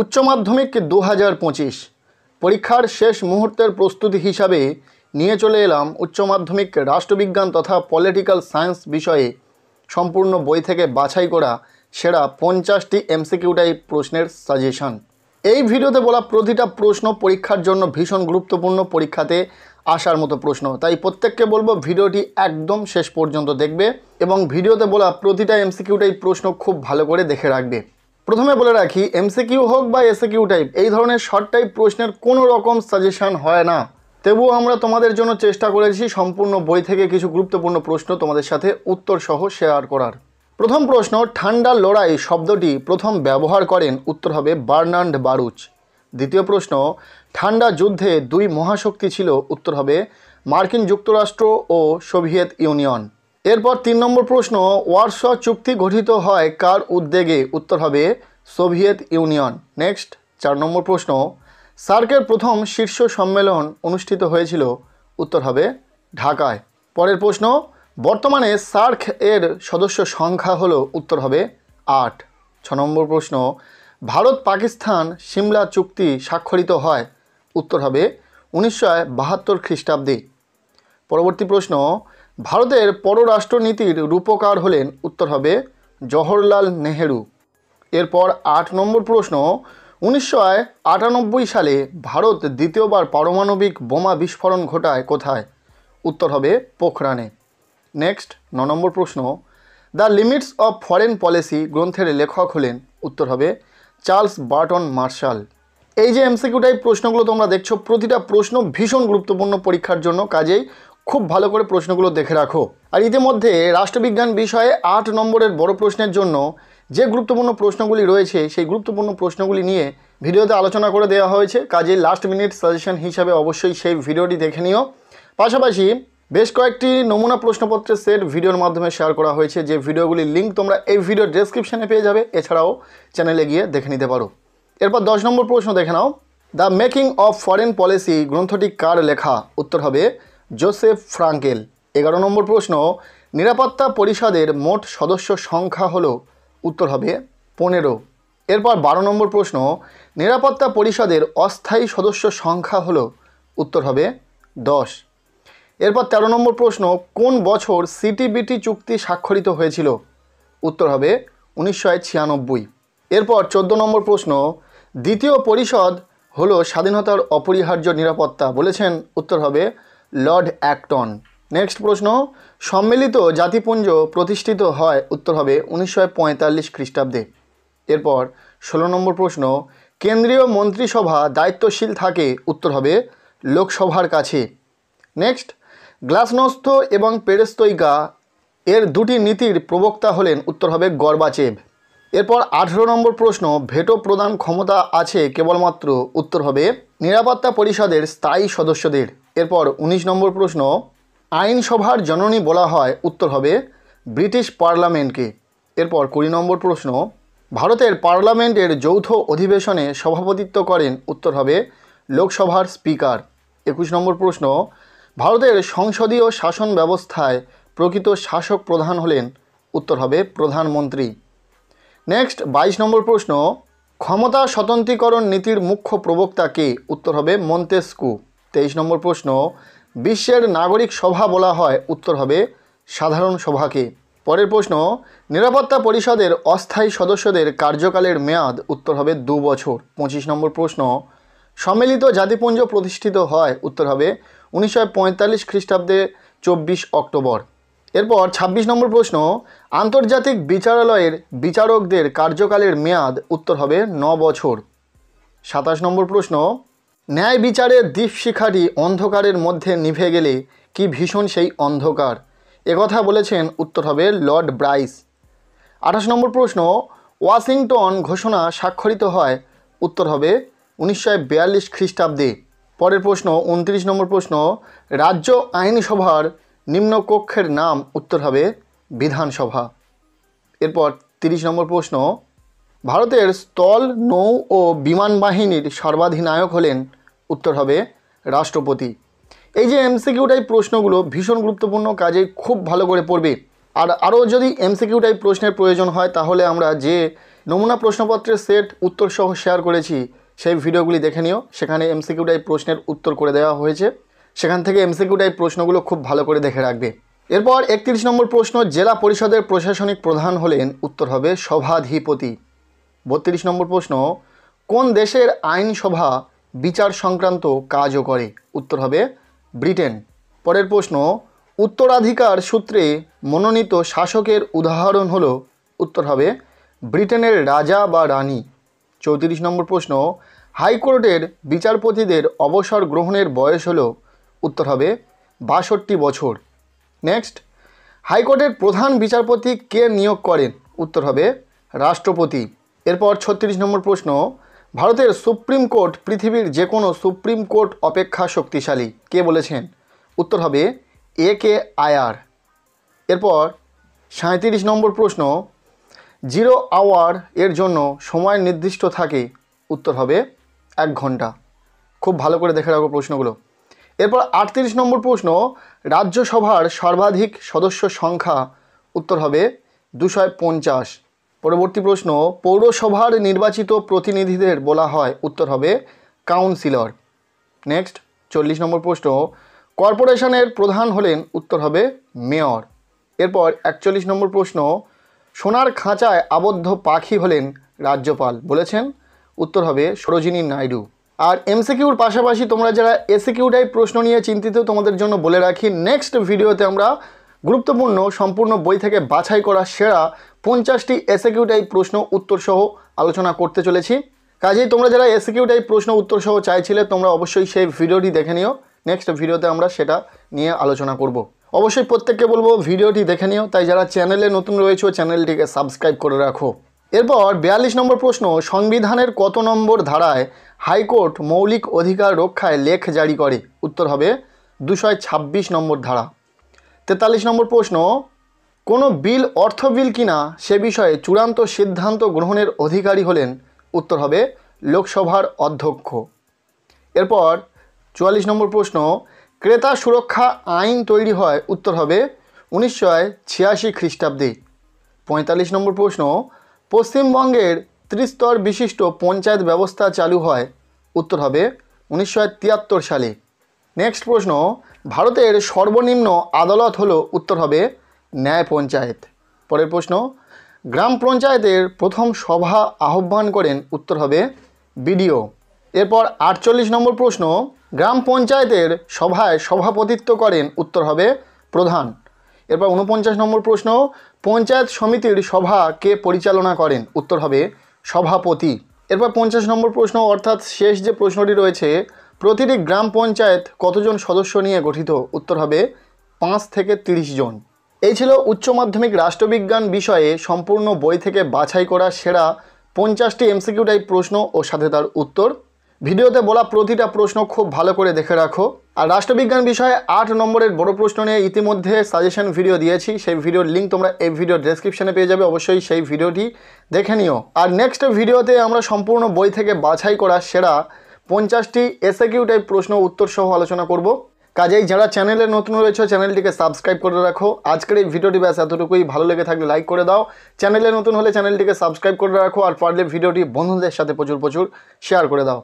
উচ্চ মাধ্যমিক 2025 পরীক্ষার শেষ মুহূর্তের প্রস্তুতি হিসাবে নিয়ে চলে এলাম উচ্চ মাধ্যমিক রাষ্ট্রবিজ্ঞান তথা পলিটিক্যাল সায়েন্স বিষয়ে সম্পূর্ণ বই থেকে বাছাই করা সেরা 50টি এমসিকিউ টাইপ প্রশ্নের সাজেশন। এই ভিডিওতে বলা প্রতিটা প্রশ্ন পরীক্ষার জন্য ভীষণ গুরুত্বপূর্ণ, পরীক্ষাতে আসার মতো প্রশ্ন। তাই প্রত্যেককে বলবো ভিডিওটি একদম শেষ পর্যন্ত দেখবে এবং ভিডিওতে বলা প্রতিটা এমসিকিউ টাইপ প্রশ্ন খুব ভালো করে দেখে রাখবে। প্রথমে বলে রাখি, এমসিকিউ হোক বা এসএকিউ টাইপ, এই ধরনের শর্ট টাইপ প্রশ্নের কোনো রকম সাজেশন হয় না। তবুও আমরা তোমাদের জন্য চেষ্টা করেছি সম্পূর্ণ বই থেকে কিছু গুরুত্বপূর্ণ প্রশ্ন তোমাদের সাথে উত্তর সহ শেয়ার করার। প্রথম প্রশ্ন, ঠান্ডা লড়াই শব্দটি প্রথম ব্যবহার করেন? উত্তর হবে বার্নার্ড বারুচ। দ্বিতীয় প্রশ্ন, ঠান্ডা যুদ্ধে দুই মহাশক্তি ছিল? উত্তর হবে মার্কিন যুক্তরাষ্ট্র ও সোভিয়েত ইউনিয়ন। এরপর 3 নম্বর প্রশ্ন, ওয়ারশ চুক্তি গঠিত হয় কার উদ্যোগে? উত্তর হবে সোভিয়েত ইউনিয়ন। নেক্সট 4 নম্বর প্রশ্ন, সার্কের প্রথম শীর্ষ সম্মেলন অনুষ্ঠিত হয়েছিল? উত্তর হবে ঢাকায়। পরের প্রশ্ন, বর্তমানে সার্ক এর সদস্য সংখ্যা হলো? উত্তর হবে 8। 6 নম্বর প্রশ্ন, ভারত পাকিস্তান সিমলা চুক্তি স্বাক্ষরিত হয়? উত্তর হবে 1972 খ্রিস্টাব্দে। পরবর্তী প্রশ্ন, ভারতের পররাষ্ট্রনীতির রূপকার হলেন? উত্তর হবে জওহরলাল নেহেরু। এরপর 8 নম্বর প্রশ্ন, 1998 সালে ভারত দ্বিতীয়বার পারমাণবিক বোমা বিস্ফোরণ ঘটায় কোথায়? উত্তর হবে পোখরানে। নেক্সট 9 নম্বর প্রশ্ন, the limits of foreign policy গ্রন্থের লেখক হলেন? উত্তর হবে চার্লস বার্টন মার্শাল। এই যে এমসিকিউ টাইপ প্রশ্নগুলো তোমরা দেখছো, প্রতিটা প্রশ্ন ভীষণ গুরুত্বপূর্ণ পরীক্ষার জন্য, কাজেই খুব ভালো করে প্রশ্নগুলো দেখে রাখো। আর ইতিমধ্যে রাষ্ট্রবিজ্ঞান বিষয়ে 8 নম্বরের বড় প্রশ্নের জন্য যে গুরুত্বপূর্ণ প্রশ্নগুলি রয়েছে সেই গুরুত্বপূর্ণ প্রশ্নগুলি নিয়ে ভিডিওতে আলোচনা করে দেওয়া হয়েছে, কাজেই লাস্ট মিনিট সাজেশন হিসাবে অবশ্যই সেই ভিডিওটি দেখে নিও। পাশাপাশি বেশ কয়েকটি নমুনা প্রশ্নপত্রের সেট ভিডিওর মাধ্যমে শেয়ার করা হয়েছে, যে ভিডিওগুলির লিঙ্ক তোমরা এই ভিডিওর ডেসক্রিপশনে পেয়ে যাবে, এছাড়াও চ্যানেলে গিয়ে দেখে নিতে পারো। এরপর 10 নম্বর প্রশ্ন দেখে নাও, the making of foreign policy গ্রন্থটি কার লেখা? উত্তর হবে জোসেফ ফ্রাঙ্কেল। 11 নম্বর প্রশ্ন, নিরাপত্তা পরিষদের মোট সদস্য সংখ্যা হলো? উত্তর হবে 15। এরপর 12 নম্বর প্রশ্ন, নিরাপত্তা পরিষদের অস্থায়ী সদস্য সংখ্যা হলো? উত্তর হবে 10। এরপর 13 নম্বর প্রশ্ন, কোন বছর সিটিবিটি চুক্তি স্বাক্ষরিত হয়েছিল? উত্তর হবে 1996। এরপর 14 নম্বর প্রশ্ন, দ্বিতীয় পরিষদ হলো স্বাধীনতার অপরিহার্য নিরাপত্তা বলেছেন? উত্তর হবে লর্ড অ্যাক্টন। নেক্সট প্রশ্ন, সম্মিলিত জাতিপুঞ্জ প্রতিষ্ঠিত হয়? উত্তর হবে 1945 খ্রিস্টাব্দে। এরপর 16 নম্বর প্রশ্ন, কেন্দ্রীয় মন্ত্রিসভা দায়িত্বশীল থাকে? উত্তর হবে লোকসভার কাছে। নেক্সট, গ্লাসনস্ত এবং পেরেস্ত্রোইকা এর দুটি নীতির প্রবক্তা হলেন? উত্তর হবে গর্বাচেভ। এরপর 18 নম্বর প্রশ্ন, ভেটো প্রদান ক্ষমতা আছে কেবলমাত্র? উত্তর হবে নিরাপত্তা পরিষদের স্থায়ী সদস্যদের। এরপর 19 নম্বর প্রশ্ন, আইনসভার জননী বলা হয়? উত্তর হবে ব্রিটিশ পার্লামেন্টকে। এরপর 20 নম্বর প্রশ্ন, ভারতের পার্লামেন্টের যৌথ অধিবেশনে সভাপতিত্ব করেন? উত্তর হবে লোকসভার স্পিকার। 21 নম্বর প্রশ্ন, ভারতের সংসদীয় শাসন ব্যবস্থায় প্রকৃত শাসক প্রধান হলেন? উত্তর হবে প্রধানমন্ত্রী। নেক্সট 22 নম্বর প্রশ্ন, ক্ষমতা স্বতন্ত্রীকরণ নীতির মুখ্য প্রবক্তা কে? উত্তর হবে মন্তেস্কু। 23 নম্বর প্রশ্ন, বিশ্বের নাগরিক সভা বলা হয়? উত্তর হবে সাধারণ সভাকে। পরের প্রশ্ন, নিরাপত্তা পরিষদের অস্থায়ী সদস্যদের কার্যকালের মেয়াদ? উত্তর হবে 2 বছর। 25 নম্বর প্রশ্ন, সম্মিলিত জাতিপুঞ্জ প্রতিষ্ঠিত হয়? উত্তর হবে 1945 খ্রিস্টাব্দে 24 অক্টোবর। এরপর 26 নম্বর প্রশ্ন, আন্তর্জাতিক বিচারালয়ের বিচারকদের কার্যকালের মেয়াদ? উত্তর হবে 9 বছর। 27 নম্বর প্রশ্ন, ন্যায় বিচারের দীপশিখাটি অন্ধকারের মধ্যে নিভে গেলে কি ভীষণ সেই অন্ধকার? একথা বলেছেন? উত্তর হবে লর্ড ব্রাইস। 28 নম্বর প্রশ্ন, ওয়াশিংটন ঘোষণা স্বাক্ষরিত হয়? উত্তর হবে 1942 খ্রিস্টাব্দে। পরের প্রশ্ন 29 নম্বর প্রশ্ন, রাজ্য আইনসভার নিম্নকক্ষের নাম? উত্তর হবে বিধানসভা। এরপর 30 নম্বর প্রশ্ন, ভারতের স্থল, নৌ ও বিমান বাহিনীর সর্বাধিনায়ক হলেন? উত্তর হবে রাষ্ট্রপতি। এই যে এমসিকিউ টাইপ প্রশ্নগুলো ভীষণ গুরুত্বপূর্ণ, কাজে খুব ভালো করে পড়বে। আর আরও যদি এমসিকিউ টাইপ প্রশ্নের প্রয়োজন হয় তাহলে আমরা যে নমুনা প্রশ্নপত্রের সেট উত্তর সহ শেয়ার করেছি, সেই ভিডিওগুলি দেখে নিও। সেখানে এমসিকিউ টাইপ প্রশ্নের উত্তর করে দেওয়া হয়েছে, সেখান থেকে এমসিকিউ টাইপ প্রশ্নগুলো খুব ভালো করে দেখে রাখবে। এরপর 31 নম্বর প্রশ্ন, জেলা পরিষদের প্রশাসনিক প্রধান হলেন, উত্তর হবে সভাধিপতি। 32 নম্বর প্রশ্ন, কোন দেশের আইনসভা বিচার সংক্রান্ত কাজও করে, উত্তর হবে ব্রিটেন। পরের প্রশ্ন, উত্তরাধিকার সূত্রে মনোনীত শাসকের উদাহরণ হলো, উত্তর হবে ব্রিটেনের রাজা বা রানী। 34 নম্বর প্রশ্ন, হাইকোর্টের বিচারপতিদের অবসর গ্রহণের বয়স হলো, উত্তর হবে 62 বছর। নেক্সট, হাইকোর্টের প্রধান বিচারপতি কে নিয়োগ করেন, উত্তর হবে রাষ্ট্রপতি। এরপর 36 নম্বর প্রশ্ন, ভারতের সুপ্রিম কোর্ট পৃথিবীর যে কোনো সুপ্রিম কোর্ট অপেক্ষা শক্তিশালী, কে বলেছেন, উত্তর হবে AK আয়ার। এরপর 37 নম্বর প্রশ্ন, 0 আওয়ার এর জন্য সময় নির্দিষ্ট থাকে, উত্তর হবে 1 ঘন্টা। খুব ভালো করে দেখে রাখো প্রশ্নগুলো। এরপর 38 নম্বর প্রশ্ন, রাজ্যসভার সর্বাধিক সদস্য সংখ্যা, উত্তর হবে 250। পরবর্তী প্রশ্ন, পৌরসভার নির্বাচিত প্রতিনিধিদের বলা হয়, উত্তর হবে কাউন্সিলর। নেক্সট 40 নম্বর প্রশ্ন, কর্পোরেশনের প্রধান হলেন, উত্তর হবে মেয়র। এরপর 41 নম্বর প্রশ্ন, সোনার খাঁচায় আবদ্ধ পাখি হলেন রাজ্যপাল, বলেছেন, উত্তর হবে সরোজিনী নাইডু। আর এমসিকিউর পাশাপাশি তোমরা যারা এসিকিউ টাইপ প্রশ্ন নিয়ে চিন্তিত, তোমাদের জন্য বলে রাখি, নেক্সট ভিডিওতে আমরা গুরুত্বপূর্ণ সম্পূর্ণ বই থেকে বাছাই করা সেরা 50টি এসিকিউ টাইপ প্রশ্ন উত্তর সহ আলোচনা করতে চলেছি। কাজেই তোমরা যারা এসিকিউ টাইপ প্রশ্ন উত্তর সহ চাইছিলে, তোমরা অবশ্যই সেই ভিডিওটি দেখে নিও। নেক্সট ভিডিওতে আমরা সেটা নিয়ে আলোচনা করব। অবশ্যই প্রত্যেককে বলবো ভিডিওটি দেখে নিও, তাই যারা চ্যানেলে নতুন রয়েছে চ্যানেলটিকে সাবস্ক্রাইব করে রাখো। এরপর 42 নম্বর প্রশ্ন, সংবিধানের কত নম্বর ধারায় হাইকোর্ট মৌলিক অধিকার রক্ষায় লেখ জারি করে, উত্তর হবে 226 নম্বর ধারা। 43 নম্বর প্রশ্ন, কোনো বিল অর্থ বিল কিনা সে বিষয়ে চূড়ান্ত সিদ্ধান্ত গ্রহণের অধিকারী হলেন, উত্তর হবে লোকসভার অধ্যক্ষ। এরপর 44 নম্বর প্রশ্ন, ক্রেতা সুরক্ষা আইন তৈরি হয়, উত্তর হবে 1986 খ্রিস্টাব্দে। 45 নম্বর প্রশ্ন, পশ্চিমবঙ্গের ত্রিস্তর বিশিষ্ট পঞ্চায়েত ব্যবস্থা চালু হয়, উত্তর হবে 1973 সালে। নেক্সট প্রশ্ন, ভারতের সর্বনিম্ন আদালত হলো, উত্তর হবে ন্যায় পঞ্চায়েত। পরের প্রশ্ন, গ্রাম পঞ্চায়েতের প্রথম সভা আহ্বান করেন, উত্তর হবে BDO। এরপর 48 নম্বর প্রশ্ন, গ্রাম পঞ্চায়েতের সভায় সভাপতিত্ব করেন, উত্তর হবে প্রধান। এরপর 49 নম্বর প্রশ্ন, পঞ্চায়েত সমিতির সভা কে পরিচালনা করেন, উত্তর হবে সভাপতি। এরপর 50 নম্বর প্রশ্ন, অর্থাৎ শেষ যে প্রশ্নটি রয়েছে, প্রতিটি গ্রাম পঞ্চায়েত কতজন সদস্য নিয়ে গঠিত, উত্তর হবে 5 থেকে 30 জন। এই ছিল উচ্চ মাধ্যমিক রাষ্ট্রবিজ্ঞান বিষয়ে সম্পূর্ণ বই থেকে বাছাই করা সেরা 50টি এমসিকিউ টাইপ প্রশ্ন ও সাথে তার উত্তর। ভিডিওতে বলা প্রতিটা প্রশ্ন খুব ভালো করে দেখে রাখো। আর রাষ্ট্রবিজ্ঞান বিষয়ে 8 নম্বরের বড় প্রশ্ন নিয়ে ইতিমধ্যে সাজেশন ভিডিও দিয়েছি, সেই ভিডিওর লিঙ্ক তোমরা এই ভিডিওর ডেসক্রিপশনে পেয়ে যাবে, অবশ্যই সেই ভিডিওটি দেখে নিও। আর নেক্সট ভিডিওতে আমরা সম্পূর্ণ বই থেকে বাছাই করা সেরা 50টি এসএকিউ টাইপ প্রশ্ন উত্তর সহ আলোচনা করব। কাজেই যারা চ্যানেলে নতুন রয়েছে চ্যানেলটিকে সাবস্ক্রাইব করে রাখো। আজকের এই ভিডিওটি ব্যাস এতটুকুই, ভালো লেগে থাকলে লাইক করে দাও, চ্যানেলে নতুন হলে চ্যানেলটিকে সাবস্ক্রাইব করে রাখো, আর পারলে ভিডিওটি বন্ধুদের সাথে প্রচুর শেয়ার করে দাও।